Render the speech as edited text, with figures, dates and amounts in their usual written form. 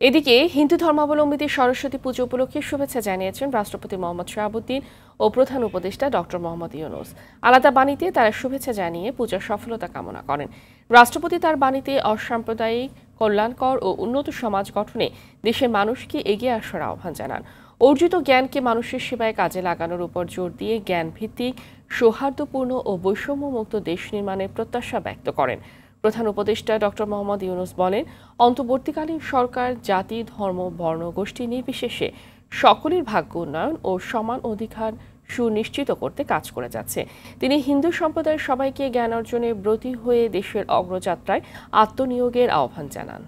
এদিকে হিন্দু ধর্মাবলম্বীদের সরস্বতী পুজো উপলক্ষে শুভেচ্ছা জানিয়েছেন রাষ্ট্রপতি মোহাম্মদ শাহাবুদ্দিন ও প্রধান উপদেষ্টা ডক্টর মোহাম্মদ ইউনূস। আলাদা বাণীতে তারা শুভেচ্ছা জানিয়ে পূজার সফলতা কামনা করেন। রাষ্ট্রপতি তার বাণীতে অসাম্প্রদায়িক, কল্যাণকর ও উন্নত সমাজ গঠনে দেশের মানুষকে এগিয়ে আসার আহ্বান জানান। অর্জিত জ্ঞানকে মানুষের সেবায় কাজে লাগানোর উপর জোর দিয়ে জ্ঞান ভিত্তিক, সৌহার্দ্যপূর্ণ ও বৈষম্যমুক্ত দেশ নির্মাণের প্রত্যাশা ব্যক্ত করেন। প্রধান উপদেষ্টা ডক্টর মোহাম্মদ ইউনূস বলেন, অন্তর্বর্তীকালীন সরকার জাতি, ধর্ম, বর্ণ, গোষ্ঠী নির্বিশেষে সকলের ভাগ্য উন্নয়ন ও সমান অধিকার সুনিশ্চিত করতে কাজ করে যাচ্ছে। তিনি হিন্দু সম্প্রদায়ের সবাইকে জ্ঞান অর্জনে ব্রতী হয়ে দেশের অগ্রযাত্রায় আত্মনিয়োগের আহ্বান জানান।